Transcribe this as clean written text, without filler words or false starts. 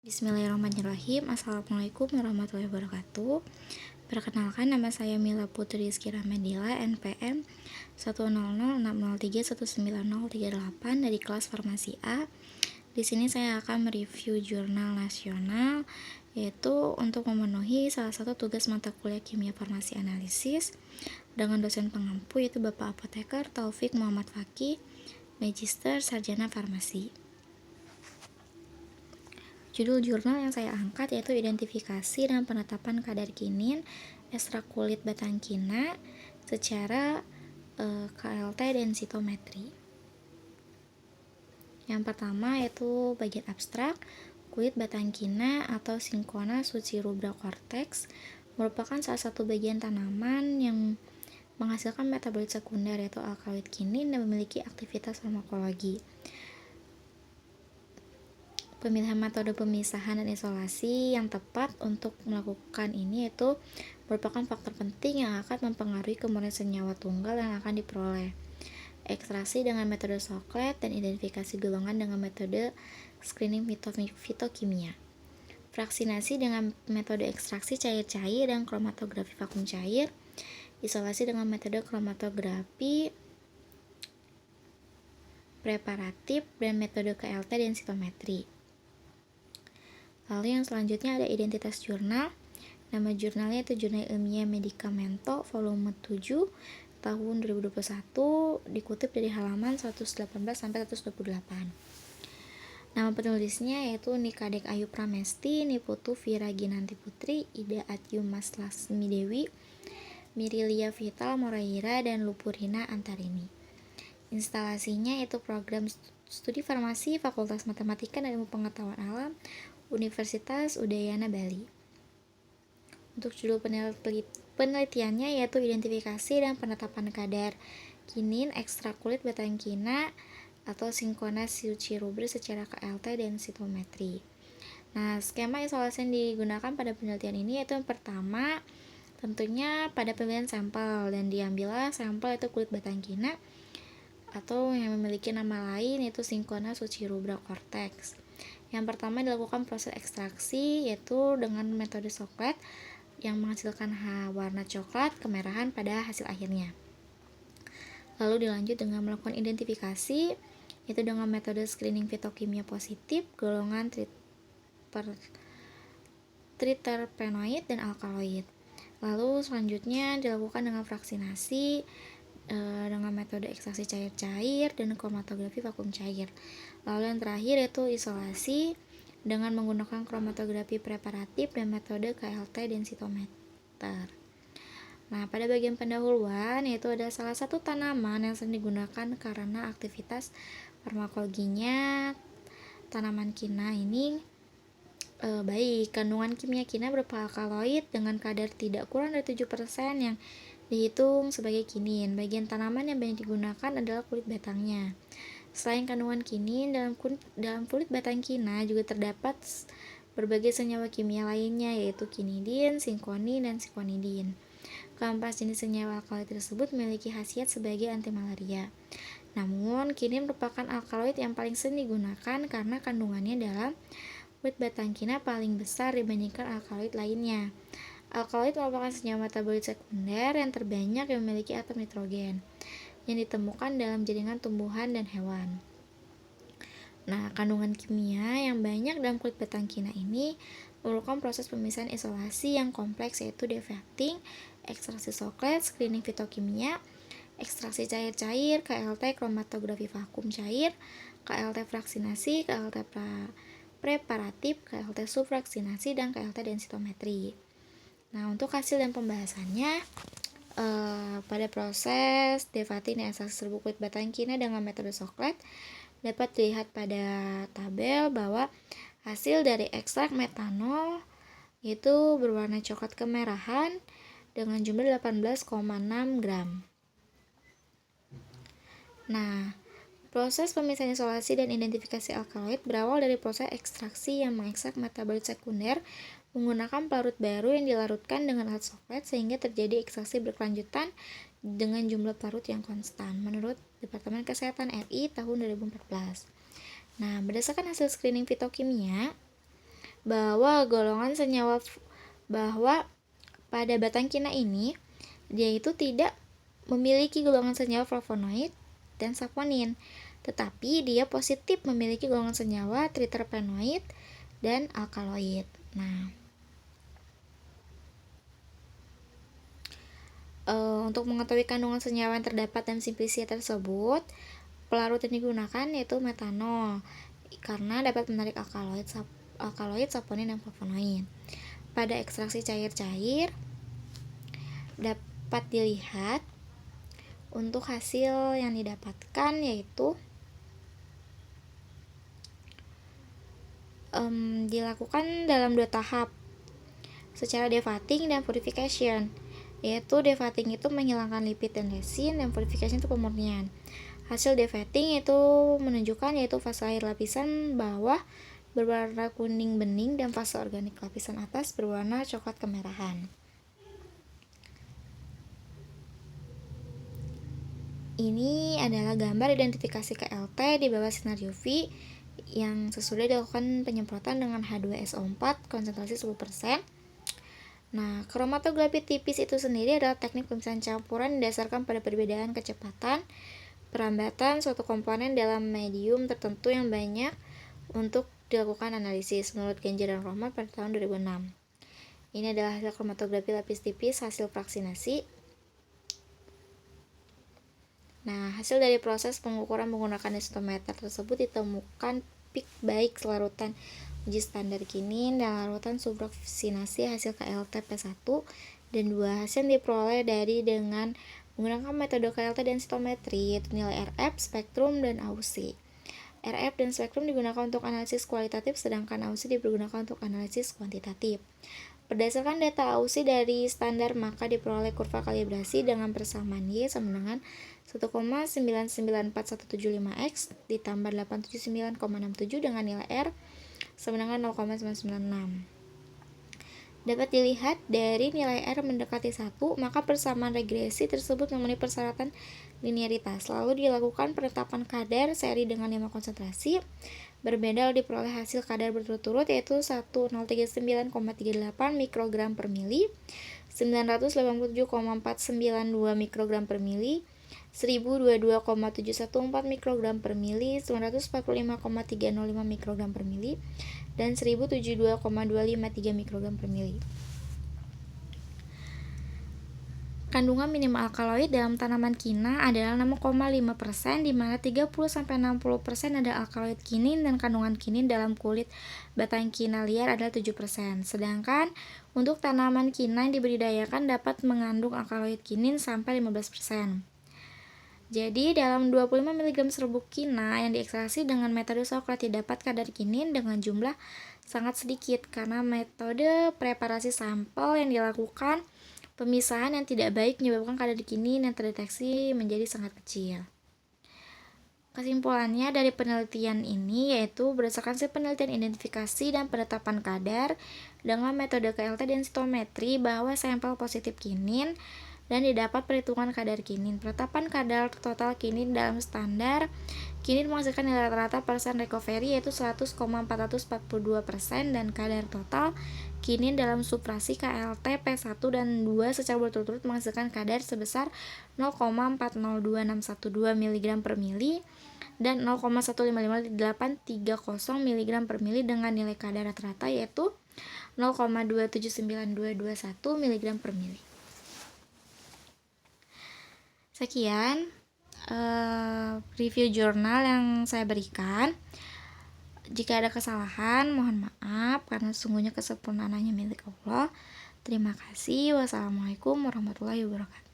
Bismillahirrahmanirrahim. Assalamualaikum warahmatullahi wabarakatuh. Perkenalkan, nama saya Mila Putri Rizky Ramadila, NPM 10060319038 dari kelas Farmasi A. Di sini saya akan mereview jurnal nasional, yaitu untuk memenuhi salah satu tugas mata kuliah Kimia Farmasi Analisis dengan dosen pengampu, yaitu Bapak Apoteker Taufik Muhammad Fakih, Magister Sarjana Farmasi. Judul jurnal yang saya angkat yaitu identifikasi dan penetapan kadar kinin ekstrak kulit batang kina secara KLT densitometri. Yang pertama yaitu bagian abstrak. Kulit batang kina atau Cinchona succirubra cortex merupakan salah satu bagian tanaman yang menghasilkan metabolit sekunder yaitu alkaloid kinin dan memiliki aktivitas farmakologi. Pemilihan metode pemisahan dan isolasi yang tepat untuk melakukan ini itu merupakan faktor penting yang akan mempengaruhi kemurnian senyawa tunggal yang akan diperoleh. Ekstraksi dengan metode Soklet dan identifikasi golongan dengan metode screening fitokimia. Vaksinasi dengan metode ekstraksi cair-cair dan kromatografi vakum cair. Isolasi dengan metode kromatografi preparatif dan metode KLT densitometri. Lalu yang selanjutnya ada identitas jurnal. Nama jurnalnya itu Jurnal Ilmiah Medikamento volume 7 tahun 2021, dikutip dari halaman 118 sampai 128. Nama penulisnya yaitu Nikadek Ayu Pramesti, Niputu Vira Ginanti Putri, Ida Atyu Mas Lasmi Dewi, Mirilia Vital Moraira, dan Lupurina Antarini. Instalasinya yaitu program studi farmasi Fakultas Matematika dan Ilmu Pengetahuan Alam Universitas Udayana Bali. Untuk judul penelitiannya yaitu identifikasi dan penetapan kadar kinin ekstrak kulit batang kina atau Cinchona succirubra secara KLT densitometri. Nah, skema isolasi yang digunakan pada penelitian ini yaitu yang pertama tentunya pada pemilihan sampel, dan diambillah sampel itu kulit batang kina atau yang memiliki nama lain yaitu Cinchona succirubra cortex. Yang pertama dilakukan proses ekstraksi yaitu dengan metode Soklet yang menghasilkan warna coklat kemerahan pada hasil akhirnya. Lalu dilanjut dengan melakukan identifikasi yaitu dengan metode screening fitokimia positif golongan triterpenoid dan alkaloid. Lalu selanjutnya dilakukan dengan vaksinasi dengan metode ekstraksi cair-cair dan kromatografi vakum cair. Lalu yang terakhir yaitu isolasi dengan menggunakan kromatografi preparatif dan metode KLT densitometer. Nah, pada bagian pendahuluan yaitu ada salah satu tanaman yang sering digunakan karena aktivitas farmakologinya. Tanaman kina ini baik, kandungan kimia kina berupa alkaloid dengan kadar tidak kurang dari 7% yang dihitung sebagai kinin. Bagian tanaman yang banyak digunakan adalah kulit batangnya. Selain kandungan kinin, dalam kulit batang kina juga terdapat berbagai senyawa kimia lainnya yaitu kinidin, sinkonin, dan sikonidin. Keempat jenis senyawa alkaloid tersebut memiliki khasiat sebagai anti malaria. Namun, kinin merupakan alkaloid yang paling sering digunakan karena kandungannya dalam kulit batang kina paling besar dibandingkan alkaloid lainnya. Alkaloid merupakan senyawa metabolit sekunder yang terbanyak yang memiliki atom nitrogen yang ditemukan dalam jaringan tumbuhan dan hewan. Nah, kandungan kimia yang banyak dalam kulit batang kina ini memerlukan proses pemisahan isolasi yang kompleks yaitu defatting, ekstraksi Soklet, screening fitokimia, ekstraksi cair-cair, KLT kromatografi vakum cair, KLT vaksinasi, KLT preparatif, KLT subvaksinasi, dan KLT densitometri. Nah, untuk hasil dan pembahasannya pada proses defatting dan ekstraksi serbuk kulit batang kina dengan metode Soklet dapat dilihat pada tabel bahwa hasil dari ekstrak metanol itu berwarna coklat kemerahan dengan jumlah 18,6 gram. Nah, proses pemisahan isolasi dan identifikasi alkaloid berawal dari proses ekstraksi yang mengekstrak metabolit sekunder menggunakan pelarut baru yang dilarutkan dengan alat Soklet sehingga terjadi ekstraksi berkelanjutan dengan jumlah pelarut yang konstan menurut Departemen Kesehatan RI tahun 2014. Nah, berdasarkan hasil screening fitokimia bahwa bahwa pada batang kina ini dia itu tidak memiliki golongan senyawa flavonoid dan saponin, tetapi dia positif memiliki golongan senyawa triterpenoid dan alkaloid. Nah, untuk mengetahui kandungan senyawa yang terdapat dalam simplicia tersebut, pelarut yang digunakan yaitu metanol karena dapat menarik alkaloid, saponin, dan flavonoid. Pada ekstraksi cair-cair dapat dilihat untuk hasil yang didapatkan yaitu dilakukan dalam 2 tahap secara defatting dan purification, yaitu defatting itu menghilangkan lipid dan resin, dan purification itu pemurnian. Hasil defatting itu menunjukkan yaitu fase air lapisan bawah berwarna kuning bening dan fase organik lapisan atas berwarna coklat kemerahan. Ini adalah gambar identifikasi KLT di bawah sinar UV yang sesudah dilakukan penyemprotan dengan H2SO4 konsentrasi 10%. Nah, kromatografi tipis itu sendiri adalah teknik pemisahan campuran didasarkan pada perbedaan kecepatan perambatan suatu komponen dalam medium tertentu yang banyak untuk dilakukan analisis menurut Genjer dan Rohman pada tahun 2006. Ini adalah hasil kromatografi lapis tipis hasil fraksinasi. Nah, hasil dari proses pengukuran menggunakan densitometer tersebut ditemukan peak baik larutan uji standar kinin dan larutan subfraksinasi hasil KLT P1 dan 2. Hasil yang diperoleh dengan menggunakan metode KLT densitometri yaitu nilai RF, spektrum, dan AUC. RF dan spektrum digunakan untuk analisis kualitatif sedangkan AUC dipergunakan untuk analisis kuantitatif. Berdasarkan data AUC dari standar maka diperoleh kurva kalibrasi dengan persamaan Y sama dengan 1,994175X ditambah 879,67 dengan nilai R sama dengan 0,996. Dapat dilihat dari nilai R mendekati 1, maka persamaan regresi tersebut memenuhi persyaratan linearitas. Lalu dilakukan penetapan kadar seri dengan 5 konsentrasi. Berbeda diperoleh hasil kadar berturut-turut yaitu 1039,38 mikrogram per mili, 987,492 mikrogram per mili, 1022,714 mikrogram per mili, 945,305 mikrogram per mili, dan 1072,253 mikrogram per mili. Kandungan minimal alkaloid dalam tanaman kina adalah 6,5%, di mana 30-60% adalah alkaloid kinin dan kandungan kinin dalam kulit batang kina liar adalah 7%. Sedangkan untuk tanaman kina yang dibudidayakan dapat mengandung alkaloid kinin sampai 15%. Jadi dalam 25 mg serbuk kina yang diekstraksi dengan metode Socrates dapat kadar kinin dengan jumlah sangat sedikit karena metode preparasi sampel yang dilakukan pemisahan yang tidak baik menyebabkan kadar kinin yang terdeteksi menjadi sangat kecil. Kesimpulannya dari penelitian ini yaitu berdasarkan hasil penelitian identifikasi dan penetapan kadar dengan metode KLT densitometri bahwa sampel positif kinin dan didapat perhitungan kadar kinin. Penetapan kadar total kinin dalam standar kinin menghasilkan nilai rata-rata persen recovery yaitu 100,442% dan kadar total kinin dalam suprasi KLT P1 dan 2 secara berturut-turut menghasilkan kadar sebesar 0,452612 mg per mili dan 0,1553830 mg per mili dengan nilai kadar rata-rata yaitu 0,279221 mg per mili. Sekian review jurnal yang saya berikan. Jika ada kesalahan, mohon maaf karena sesungguhnya kesempurnaan hanya milik Allah. Terima kasih. Wassalamualaikum warahmatullahi wabarakatuh.